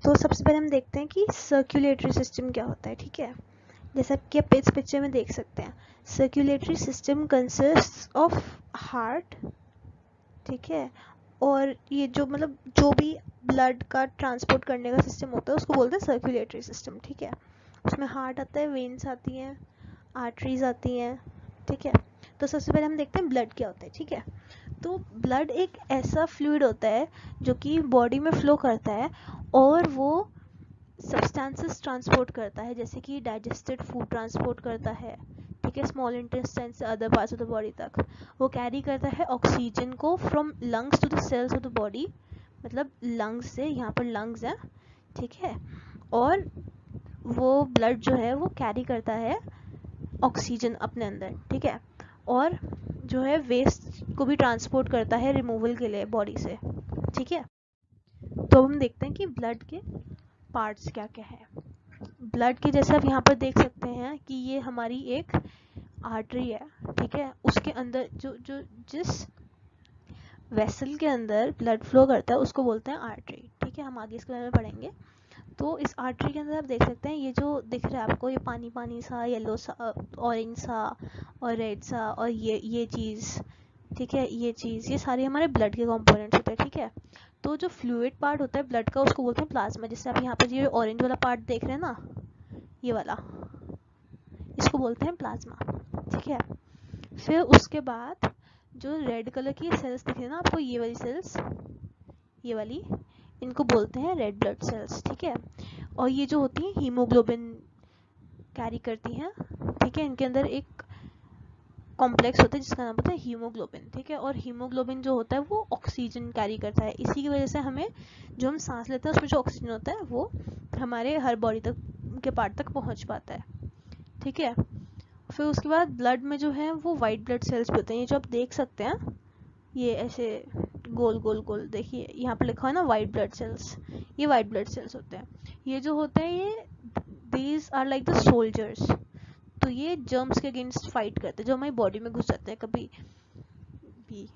तो सबसे पहले हम देखते हैं कि सर्कुलेटरी सिस्टम क्या होता है, ठीक है। जैसा कि आप इस पिक्चर में देख सकते हैं, circulatory system consist of heart, ठीक है, और ये जो मतलब जो भी ब्लड का ट्रांसपोर्ट करने का सिस्टम होता है उसको बोलते हैं सर्कुलेटरी सिस्टम, ठीक है। उसमें हार्ट आता है, वेन्स आती हैं, आर्टरीज आती हैं, ठीक है। तो सबसे पहले हम देखते हैं ब्लड क्या होता है, ठीक है। तो ब्लड एक ऐसा फ्लूइड होता है जो कि बॉडी में फ्लो करता है और वो सब्सटेंसेस ट्रांसपोर्ट करता है, जैसे कि डाइजेस्टेड फूड ट्रांसपोर्ट करता है, ठीक है, स्मॉल इंटेस्टाइन से other parts of the body तक। वो कैरी करता है ऑक्सीजन को from lungs to the cells of the body, मतलब लंग्स से, यहाँ पर लंग्स है, ठीक है। और वो ब्लड जो है वो कैरी करता है ऑक्सीजन अपने अंदर, ठीक है, और जो है वेस्ट को भी ट्रांसपोर्ट करता है रिमूवल के लिए बॉडी से, ठीक है। तो हम देखते हैं कि ब्लड के पार्ट्स क्या क्या है। ब्लड के जैसे आप यहाँ पर देख सकते हैं कि ये हमारी एक आर्टरी है, ठीक है। उसके अंदर जो जो जिस वेसल के अंदर ब्लड फ्लो करता है उसको बोलते हैं आर्टरी, ठीक है। हम आगे इसके बारे में पढ़ेंगे। तो इस आर्टरी के अंदर आप देख सकते हैं ये जो दिख रहा है आपको, ये पानी पानी सा, येलो सा, ऑरेंज सा और रेड सा, और ये चीज़, ठीक है, ये चीज़, ये सारे हमारे ब्लड के कंपोनेंट्स होते हैं, ठीक है। तो जो फ्लूइड पार्ट होता है ब्लड का उसको बोलते हैं प्लाज्मा। जैसे आप यहाँ पर ये ऑरेंज वाला पार्ट देख रहे हैं ना, ये वाला, इसको बोलते हैं प्लाज्मा, ठीक है। फिर उसके बाद जो रेड कलर की सेल्स दिख रही है ना आपको, ये वाली सेल्स, ये वाली, इनको बोलते हैं रेड ब्लड सेल्स, ठीक है। और ये जो होती हैं हीमोग्लोबिन कैरी करती हैं, ठीक है। इनके अंदर एक कॉम्प्लेक्स होता है जिसका नाम होता है हीमोग्लोबिन, ठीक है। और हीमोग्लोबिन जो होता है वो ऑक्सीजन कैरी करता है, इसी की वजह से हमें जो हम सांस लेते हैं उसमें जो ऑक्सीजन होता है वो हमारे हर बॉडी तक के पार्ट तक पहुंच पाता है, ठीक है। फिर उसके बाद ब्लड में जो है वो वाइट ब्लड सेल्स भी होते हैं, ये जो आप देख सकते हैं, ये ऐसे गोल गोल गोल, देखिए यहाँ पर लिखा है ना वाइट ब्लड सेल्स, ये वाइट ब्लड सेल्स होते हैं। ये जो होते हैं ये these are like the soldiers. तो ये जर्म्स के अगेंस्ट फाइट करते हैं जो हमारी बॉडी में घुस जाते हैं कभी भी,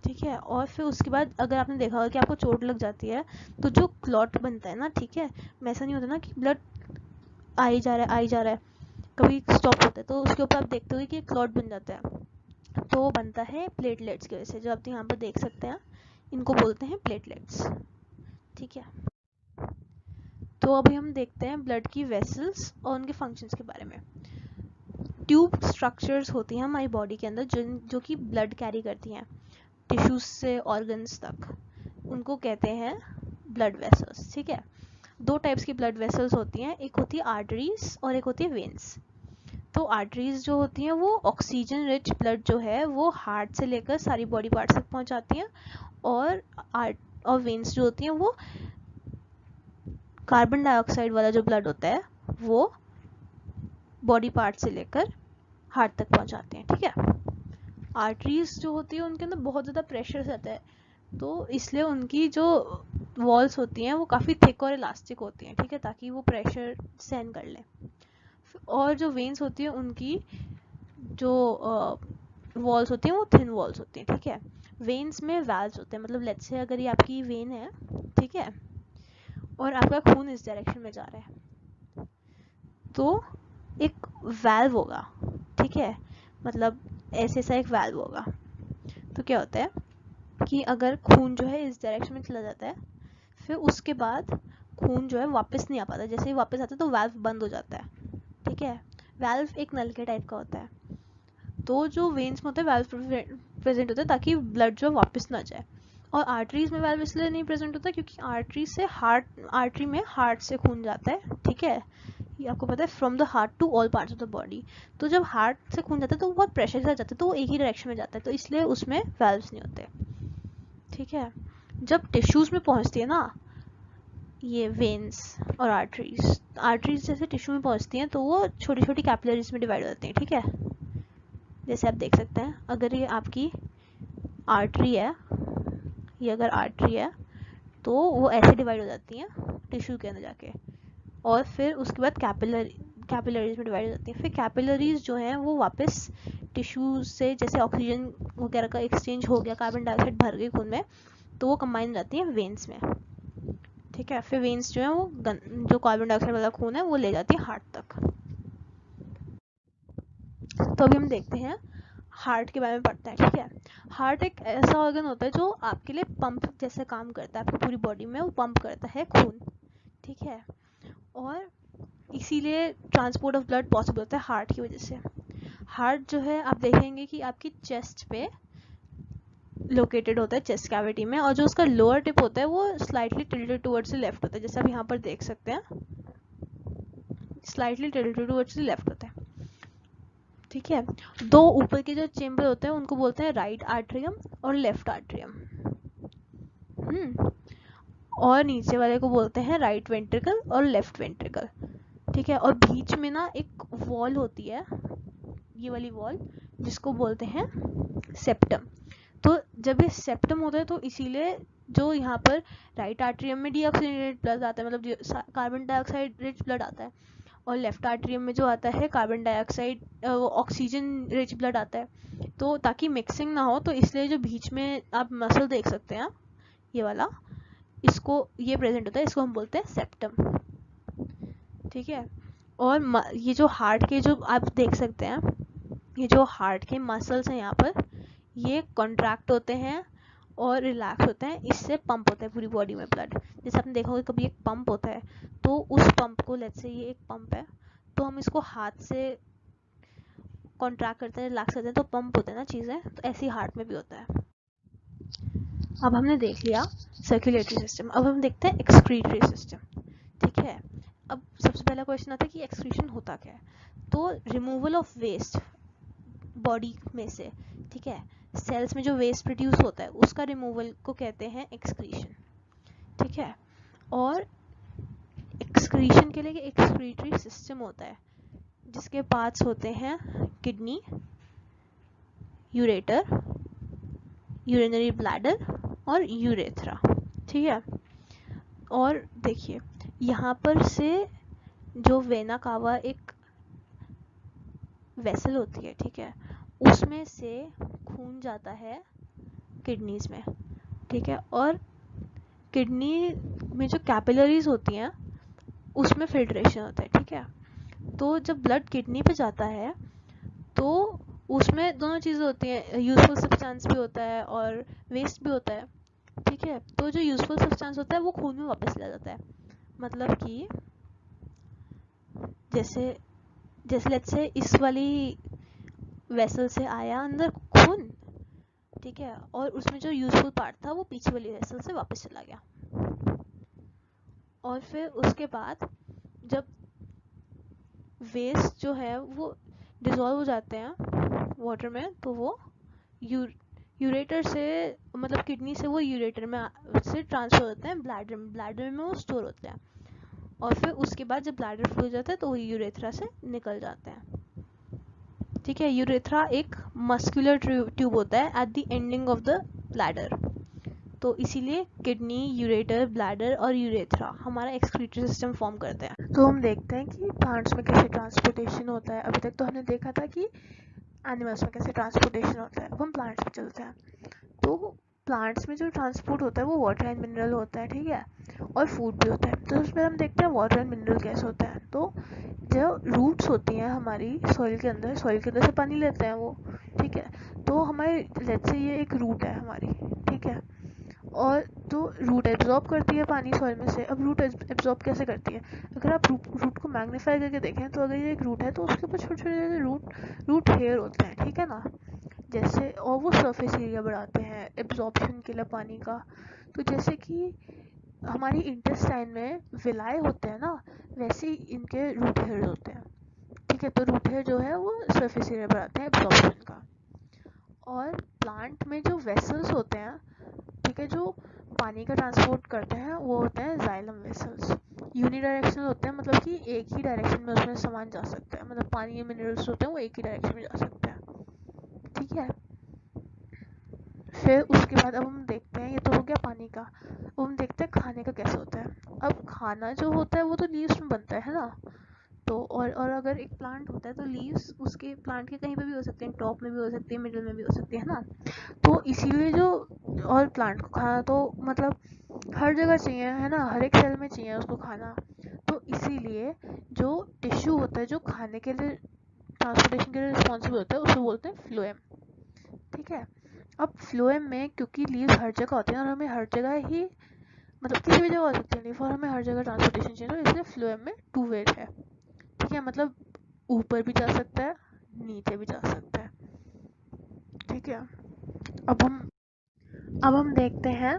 ठीक है। और फिर उसके बाद अगर आपने देखा होगा कि आपको चोट लग जाती है तो जो क्लॉट बनता है ना, ठीक है, ऐसा नहीं होता ना कि ब्लड आ ही जा रहा है, आ ही जा रहा है, कभी स्टॉप होता है, तो उसके ऊपर आप देखते हो कि क्लॉट बन जाता है। तो वो बनता है प्लेटलेट्स की वजह से, जो आप यहाँ पर देख सकते हैं, इनको बोलते हैं प्लेटलेट्स, ठीक है। तो अभी हम देखते हैं ब्लड की वेसल्स और उनके फंक्शंस के बारे में। ट्यूब स्ट्रक्चर्स होती हैं हमारी बॉडी के अंदर जो कि ब्लड कैरी करती हैं टिश्यूज से ऑर्गन्स तक, उनको कहते हैं ब्लड वेसल्स, ठीक है। दो टाइप्स की ब्लड वेसल्स होती हैं, एक होती है आर्टरीज और एक होती है वेन्स। तो आर्टरीज जो होती हैं वो ऑक्सीजन रिच ब्लड जो है वो हार्ट से लेकर सारी बॉडी पार्ट्स तक पहुंचाती हैं, और वेन्स जो होती हैं वो कार्बन डाइऑक्साइड वाला जो ब्लड होता है वो बॉडी पार्ट से लेकर हार्ट तक पहुंचाते हैं, ठीक है। आर्टरीज जो होती है उनके अंदर बहुत ज़्यादा प्रेशर रहता है, तो इसलिए उनकी जो वॉल्स होती हैं वो काफ़ी थिक और इलास्टिक होती हैं, ठीक है, ताकि वो प्रेशर सहन कर लें। और जो वेन्स होती हैं उनकी जो वॉल्स होती हैं वो थिन वॉल्स होती हैं, ठीक है। वेन्स में वाल्व्स होते हैं, मतलब लेट्स से अगर ये आपकी वेन है, ठीक है, और आपका खून इस डायरेक्शन में जा रहा है तो एक वाल्व होगा, ठीक है, मतलब ऐसे सा एक वाल्व होगा। तो क्या होता है कि अगर खून जो है इस डायरेक्शन में चला जाता है, फिर उसके बाद खून जो है वापस नहीं आ पाता, जैसे ही वापस आता है तो वाल्व बंद हो जाता है, ठीक है। वाल्व एक नल के टाइप का होता है, तो जो वेन्स में होता है वाल्व प्रेजेंट होता है ताकि ब्लड जो है वापस ना जाए। और आर्टरीज में वाल्व इसलिए नहीं प्रेजेंट होता क्योंकि आर्टरी में हार्ट से खून जाता है, ठीक है, ये आपको पता है, from the heart to all parts of the body. तो जब हार्ट से खून जाता है तो वो बहुत प्रेशर के साथ जाता है, तो वो एक ही डायरेक्शन में जाता है, तो इसलिए उसमें वाल्व्स नहीं होते, ठीक है। जब टिश्यूज में पहुंचती है ना ये वेन्स और आर्टरीज जैसे टिश्यू में पहुंचती हैं तो वो छोटी छोटी कैपिलरीज में डिवाइड हो जाती हैं, ठीक है। जैसे आप देख सकते हैं, अगर ये आपकी आर्टरी है, ये अगर आर्टरी है तो वो ऐसे डिवाइड हो जाती हैं टिश्यू के अंदर जाके, और फिर उसके बाद कैपिलरीज में डिवाइड हो जाती हैं। फिर कैपिलरीज जो हैं वो वापस टिश्यू से, जैसे ऑक्सीजन वगैरह का एक्सचेंज हो गया, कार्बन डाइऑक्साइड भर गई खून में, तो वो कंबाइन हो जाती हैं वेन्स में, ठीक है। फिर वेन्स जो है वो जो कार्बन डाइऑक्साइड वाला खून है वो ले जाती है हार्ट तक। तो अभी हम देखते हैं हार्ट के बारे में पढ़ते हैं, ठीक है। हार्ट एक ऐसा ऑर्गन होता है जो आपके लिए पंप जैसे काम करता है, आपकी पूरी बॉडी में वो पंप करता है खून, ठीक है। और इसीलिए ट्रांसपोर्ट ऑफ ब्लड पॉसिबल होता है हार्ट की वजह से। हार्ट जो है आप देखेंगे कि आपकी चेस्ट पे लोकेटेड होता है, चेस्ट कैविटी में, और जो उसका लोअर टिप होता है वो स्लाइटली टिल्टेड टुवर्ड्स लेफ्ट होता है, जैसे आप यहाँ पर देख सकते हैं, स्लाइटली टिल्टेड टुवर्ड्स लेफ्ट होता है, ठीक है। दो ऊपर के जो चेम्बर होते हैं उनको बोलते हैं राइट आर्टरियम और लेफ्ट आर्टरियम, और नीचे वाले को बोलते हैं राइट वेंट्रिकल और लेफ्ट वेंट्रिकल, ठीक है। और बीच में ना एक वॉल होती है, ये वाली वॉल, जिसको बोलते हैं सेप्टम। तो जब ये सेप्टम होता है तो इसीलिए जो यहाँ पर राइट आर्टरियम में डीऑक्सीजनेटेड ब्लड आता है, मतलब कार्बन डाइऑक्साइड रिच ब्लड आता है, और लेफ्ट आर्टरियम में जो आता है carbon dioxide oxygen rich blood आता है। तो ताकि मिक्सिंग ना हो तो इसलिए जो बीच में आप मसल देख सकते हैं ये वाला, इसको ये प्रेजेंट होता है, इसको हम बोलते हैं सेप्टम, ठीक है। और ये जो हार्ट के जो आप देख सकते हैं, ये जो हार्ट के मसल्स हैं यहाँ पर, ये कॉन्ट्रैक्ट होते हैं और रिलैक्स होते हैं, इससे पंप होता है पूरी बॉडी में ब्लड। जैसे आपने देखा होगा कभी एक पंप होता है, तो उस पंप को, लेट्स से ये एक पंप है, तो हम इसको हाथ से कॉन्ट्रैक्ट करते हैं, रिलैक्स करते हैं, तो पंप होता है ना चीज़ें, तो ऐसे ही हार्ट में भी होता है। अब हमने देख लिया सर्कुलेटरी सिस्टम, अब हम देखते हैं एक्सक्रीटरी सिस्टम, ठीक है। अब सबसे पहला क्वेश्चन आता है कि एक्सक्रीशन होता क्या है। तो रिमूवल ऑफ वेस्ट बॉडी में से, ठीक है, सेल्स में जो वेस्ट प्रोड्यूस होता है उसका रिमूवल को कहते हैं एक्सक्रीशन, ठीक है। और एक्सक्रीशन के लिए एक्सक्रीटरी सिस्टम होता है जिसके पार्ट्स होते हैं किडनी, यूरेटर, यूरिनरी ब्लैडर और यूरेथ्रा, ठीक है। और देखिए यहाँ पर से जो वेना कावा एक वेसल होती है, ठीक है, उसमें से खून जाता है किडनीज में, ठीक है। और किडनी में जो कैपिलरीज होती हैं उसमें फिल्ट्रेशन होता है, ठीक है। तो जब ब्लड किडनी पे जाता है तो उसमें दोनों चीज़ें होती हैं, यूजफुल सब्सटेंस भी होता है और वेस्ट भी होता है, ठीक है। तो जो यूजफुल सब्सटेंस होता है वो खून में वापस ले जाता है, मतलब कि जैसे जैसे लेट्स से इस वाली वेसल से आया अंदर खून, ठीक है, और उसमें जो यूजफुल पार्ट था वो पीछे वाली वेसल से वापस चला गया। और फिर उसके बाद जब वेस्ट जो है वो डिसॉल्व हो जाते हैं वाटर में, तो वो यूरेटर से, मतलब किडनी से वो यूरेटर में से ट्रांसफर होते हैं ब्लैडर में, ब्लैडर में वो स्टोर होते हैं, और फिर उसके बाद जब ब्लैडर फुल हो जाता है तो वो यूरेथ्रा से निकल जाते हैं, ठीक है। यूरेथ्रा एक मस्कुलर ट्यूब होता है at the ending of the bladder, तो इसीलिए किडनी, यूरेटर, ब्लैडर और यूरेथ्रा हमारा एक्सक्रीटरी सिस्टम फॉर्म करते हैं। तो हम देखते हैं कि प्लांट्स में कैसे ट्रांसपोर्टेशन होता है। अभी तक तो हमने देखा था कि एनिमल्स में कैसे ट्रांसपोर्टेशन होता है, अब हम प्लांट्स में चलते हैं। तो प्लांट्स में जो ट्रांसपोर्ट होता है वो वाटर एंड मिनरल होता है, ठीक है, और फूड भी होता है। तो उसमें हम देखते हैं वाटर एंड मिनरल कैसे होता है। तो जो रूट्स होती हैं हमारी सॉइल के अंदर से पानी लेते हैं वो, ठीक है। तो हमारे लेट्स से ये एक रूट है हमारी, ठीक है, और तो रूट एब्जॉर्ब करती है पानी सॉइल में से। अब रूट एब्जॉर्ब कैसे करती है, अगर आप रूट को मैग्नीफाई करके देखें तो अगर ये एक रूट है तो उसके ऊपर छोटे छोटे रूट हेयर होते हैं, ठीक है ना, जैसे, और वो सरफेस एरिया बढ़ाते हैं एब्जॉर्प्शन के लिए पानी का। तो जैसे कि हमारी इंटेस्टाइन में विलाय होते हैं ना, वैसे ही इनके रूट हेयर होते हैं, ठीक है। तो रूट हेयर जो है वो सरफेस एरिया बढ़ाते हैं एब्जॉर्प्शन का। और प्लांट में जो वेसल्स होते हैं, ठीक है, जो पानी का ट्रांसपोर्ट करते हैं वो होते हैं जाइलम वेसल्स। यूनिडायरेक्शनल होते हैं, मतलब कि एक ही डायरेक्शन में उसमें सामान जा सकता है, मतलब पानी के मिनरल्स होते हैं वो एक ही डायरेक्शन में जा सकते हैं, ठीक है। फिर उसके बाद अब हम देखते हैं, ये तो हो गया पानी का, अब हम देखते हैं खाने का कैसे होता है। अब खाना जो होता है वो तो लीव्स में बनता है ना, तो और अगर एक प्लांट होता है तो लीव्स उसके प्लांट के कहीं पे भी हो सकते हैं, टॉप में भी हो सकती है, मिडिल में भी हो सकती है ना। तो इसीलिए जो, और प्लांट को खाना तो मतलब हर जगह चाहिए, है ना, हर एक सेल में चाहिए उसको खाना। तो इसीलिए जो टिश्यू होता है जो खाने के लिए, ट्रांसपोर्टेशन के लिए रिस्पॉन्सिबल होता है, उसको बोलते हैं फ्लोएम। ठीक है। अब फ्लोएम में क्योंकि लीव्स हर जगह होती हैं और हमें हर जगह ही, मतलब किसी भी जगह हो सकती है लीफ, और हमें हर जगह ट्रांसपोर्टेशन चाहिए, तो इसलिए फ्लोएम में टू वेट है। ठीक है, मतलब ऊपर भी जा सकता है, नीचे भी जा सकता है। ठीक है। अब हम देखते हैं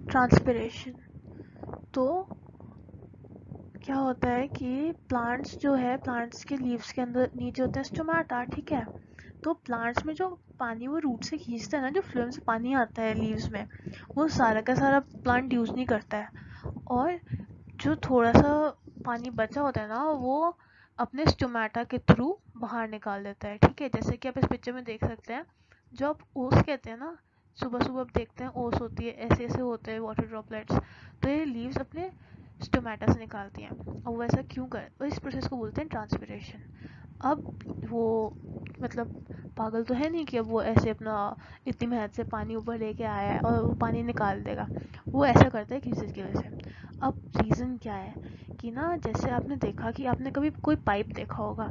ट्रांसपिरेशन। तो क्या होता है कि प्लांट्स जो है, प्लांट्स के लीव्स के अंदर नीचे होते हैं स्टोमेटा। ठीक है। तो प्लांट्स में जो पानी वो रूट से खींचता है ना, जो फ्लोएम से पानी आता है लीव्स में, वो सारा का सारा प्लांट यूज नहीं करता है, और जो थोड़ा सा पानी बचा होता है ना, वो अपने स्टोमेटा के थ्रू बाहर निकाल देता है। ठीक है, जैसे कि आप इस पिक्चर में देख सकते हैं, जो आप ओस कहते हैं ना, सुबह सुबह आप देखते हैं ओस होती है, ऐसे ऐसे होते हैं वाटर ड्रॉपलेट्स, तो ये लीव्स अपने स्टोमेटा से निकालती हैं। और वो ऐसा क्यों कर, इस प्रोसेस को बोलते हैं ट्रांसपिरेशन। अब वो मतलब पागल तो है नहीं कि अब वो ऐसे अपना इतनी मेहनत से पानी ऊपर लेके आया है और वो पानी निकाल देगा, वो ऐसा करता है किसी चीज़ की वजह से। अब रीज़न क्या है कि ना, जैसे आपने देखा कि आपने कभी कोई पाइप देखा होगा,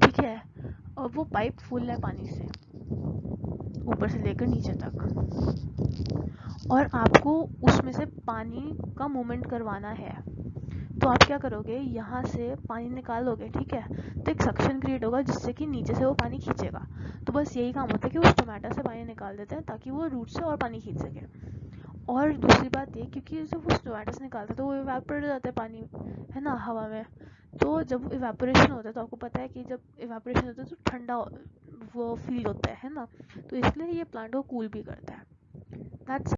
ठीक है, और वो पाइप फुल है पानी से ऊपर से लेकर नीचे तक, और आपको उसमें से पानी का मूवमेंट करवाना है, तो आप क्या करोगे, यहाँ से पानी निकालोगे। ठीक है, तो एक सक्शन क्रिएट होगा जिससे कि नीचे से वो पानी खींचेगा। तो बस यही काम होता है कि वो टमाटर से पानी निकाल देते हैं ताकि वो रूट से और पानी खींच सके। और दूसरी बात ये, क्योंकि जब वो टमाटर से निकालते हैं तो वो इवेपोरेट हो जाता है पानी, है ना, हवा में। तो जब इवेपोरेशन होता है तो आपको पता है कि जब इवेपोरेशन होता है तो ठंडा वो फील होता है ना, तो इसलिए ये प्लांट को कूल भी करता है। दैट्स